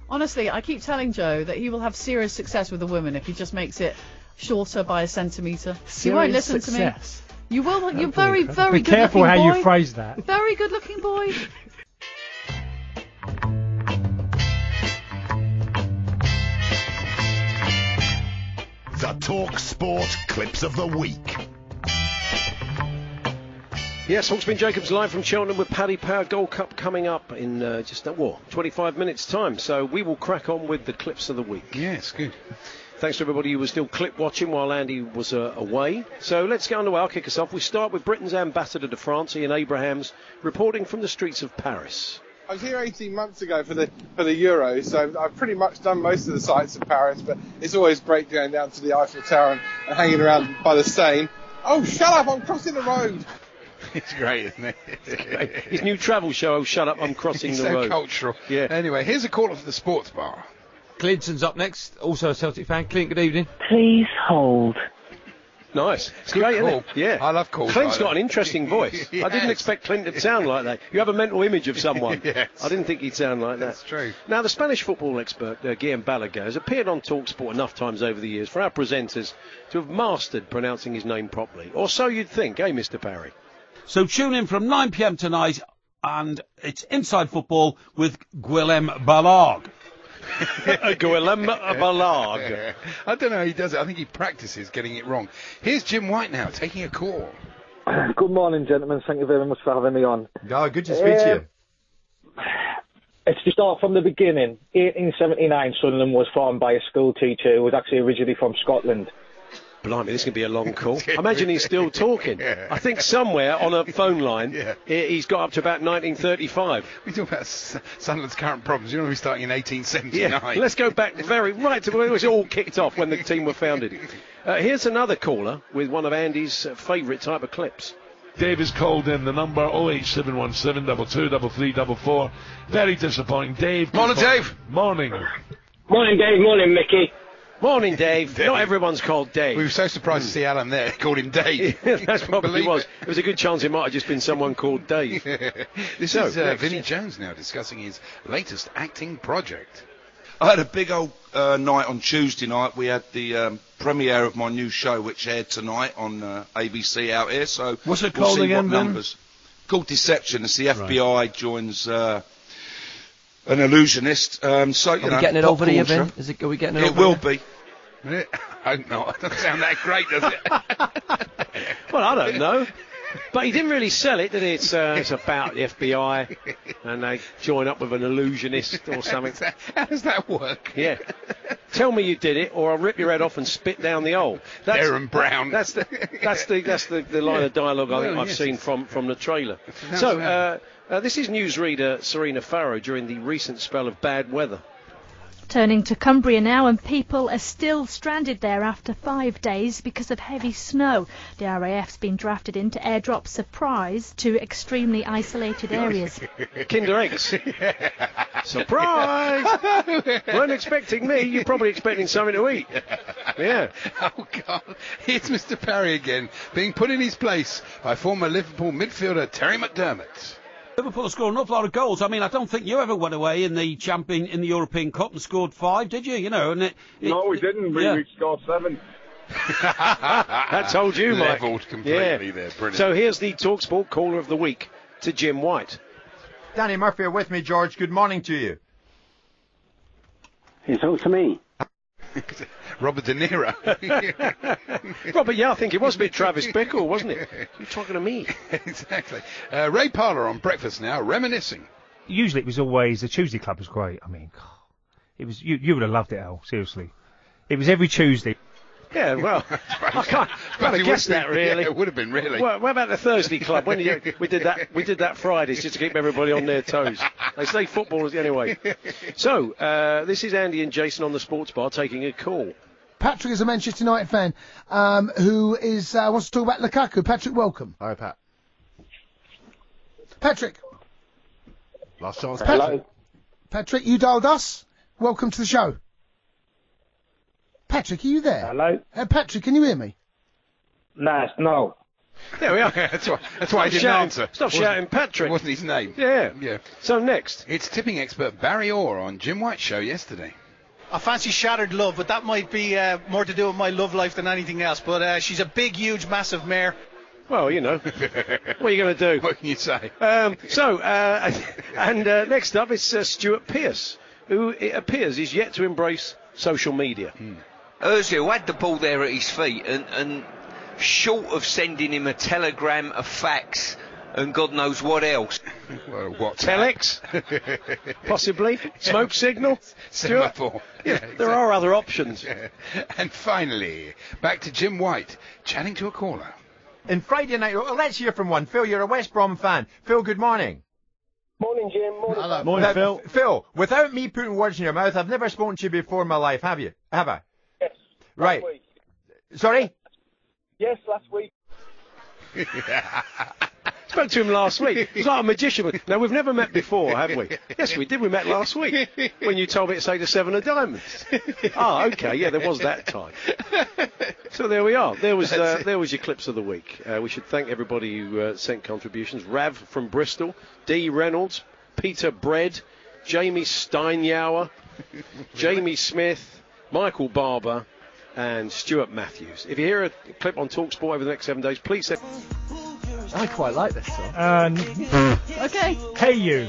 Honestly, I keep telling Joe that he will have serious success with a woman if he just makes it shorter by a centimetre. He won't listen to me. You will. You're very, very good. Be careful how you phrase that. Very good-looking boy. The TalkSPORT Clips of the Week. Yes, Hawksbee and Jacobs live from Cheltenham with Paddy Power Gold Cup coming up in just 25 minutes' time. So we will crack on with the Clips of the Week. Yes, good. Thanks to everybody who was still clip watching while Andy was away. So let's get underway. I'll kick us off. We start with Britain's ambassador to France, Ian Abrahams, reporting from the streets of Paris. I was here 18 months ago for the Euros, so I've pretty much done most of the sights of Paris, but it's always great going down to the Eiffel Tower and hanging around by the Seine. Oh, shut up, I'm crossing the road. It's great, isn't it? It's great. His new travel show, Oh Shut Up, I'm Crossing the Road. So cultural. Yeah. Anyway, here's a caller for the sports bar. Clinton's up next, also a Celtic fan. Clint, good evening. Please hold. Nice. It's great, isn't it? Yeah. I love calls. Clint's got an interesting voice. I didn't expect Clint to sound like that. You have a mental image of someone. Yes. I didn't think he'd sound like that. That's true. Now, the Spanish football expert, Guillem Balaguer, has appeared on TalkSPORT enough times over the years for our presenters to have mastered pronouncing his name properly. Or so you'd think, eh, Mr. Parry? So tune in from 9 p.m. tonight, and it's Inside Football with Guillem Balaguer. Guillem Balaguer. I don't know how he does it. I think he practices getting it wrong. Here's Jim White now taking a call. Good morning, gentlemen. Thank you very much for having me on. Oh, good to speak to you. It's just all from the beginning. 1879, Sunderland was formed by a school teacher who was actually originally from Scotland. Blimey, this can be a long call. I imagine he's still talking. Yeah. I think somewhere on a phone line, he's got up to about 1935. We talk about Sunderland's current problems. You know, we're starting in 1879. Yeah. Let's go back right to when it was all kicked off, when the team were founded. Here's another caller with one of Andy's favourite type of clips. Dave is called in, the number 08717 223344. Very disappointing. Dave. Morning, Dave. Morning. Morning, Dave. Morning, Mickey. Morning, Dave. Not everyone's called Dave. We were so surprised to see Alan there. They called him Dave. That's probably was. There was a good chance it might have just been someone called Dave. This is Vinnie Jones now discussing his latest acting project. I had a big old night on Tuesday night. We had the premiere of my new show, which aired tonight on ABC out here. So what's it called again, Ben? It's called Deception. It's the FBI joins an illusionist. So you know, getting it over here, Vin? Are we getting it? It will be. I hope not. It doesn't sound that great, does it? Well, I don't know. But he didn't really sell it, did he? It's about the FBI, and they join up with an illusionist or something. How does that work? Yeah. Tell me you did it, or I'll rip your head off and spit down the hole. Aaron Brown. That's the line of dialogue I think I've seen from the trailer. So this is newsreader Serena Farrow during the recent spell of bad weather. Turning to Cumbria now, and people are still stranded there after 5 days because of heavy snow. The RAF's been drafted in to airdrop supplies to extremely isolated areas. Kinder eggs. Surprise! Weren't expecting me. You're probably expecting something to eat. Yeah. Oh, God. Here's Mr. Parry again, being put in his place by former Liverpool midfielder Terry McDermott. Liverpool scored an awful lot of goals. I mean, I don't think you ever went away in the European Cup and scored 5, did you? You know, and no, we didn't. We scored 7. That told you, Mike. Levelled completely there. Brilliant. So here's the TalkSPORT caller of the week to Jim White. Danny Murphy are with me, George. Good morning to you. It's all to me. Robert De Niro. Robert, I think it was a bit Travis Bickle, wasn't it? You're talking to me. Exactly. Ray Parlour on breakfast now, reminiscing. Usually it was always, the Tuesday Club was great. I mean, it was, you would have loved it, Al, seriously. It was every Tuesday. Yeah, well, I can't guess that, really. Yeah, it would have been, really. Well, what about the Thursday Club? We did that Fridays just to keep everybody on their toes. They say footballers anyway. So, this is Andy and Jason on the sports bar taking a call. Patrick is a Manchester United fan who is wants to talk about Lukaku. Patrick, welcome. Hi, Pat. Patrick. Last chance. Hello. Patrick, you dialed us. Welcome to the show. Patrick, are you there? Hello? Patrick, can you hear me? No. There we are. That's why I didn't answer. Stop shouting, Patrick. It wasn't his name. Yeah. So next. It's tipping expert Barry Orr on Jim White's show yesterday. I fancy Shattered Love, but that might be more to do with my love life than anything else. But she's a big, huge, massive mare. Well, you know, what are you going to do? What can you say? Next up is Stuart Pearce, who it appears is yet to embrace social media. Ozil had the ball there at his feet, and short of sending him a telegram, a fax, and God knows what else. What? Telex? Possibly? Smoke signal? Semaphore. Yeah, there are other options. And finally, back to Jim White, chatting to a caller. In Friday night, let's hear from one. Phil, you're a West Brom fan. Phil, good morning. Morning, Jim. Morning. Hello. Morning, Phil. Phil, without me putting words in your mouth, I've never spoken to you before in my life, have you? Have I? Yes. Right. Last week. Sorry? Yes, last week. Spoke to him last week. He's like a magician. Now, we've never met before, have we? Yes, we did. We met last week when you told me to say the 7 of diamonds. Okay. Yeah, there was that time. So there we are. There was your clips of the week. We should thank everybody who sent contributions. Rav from Bristol, D. Reynolds, Peter Bread, Jamie Steinjauer, Jamie Smith, Michael Barber, and Stuart Matthews. If you hear a clip on TalkSport over the next 7 days, please send... I quite like this song. Okay. Hey you.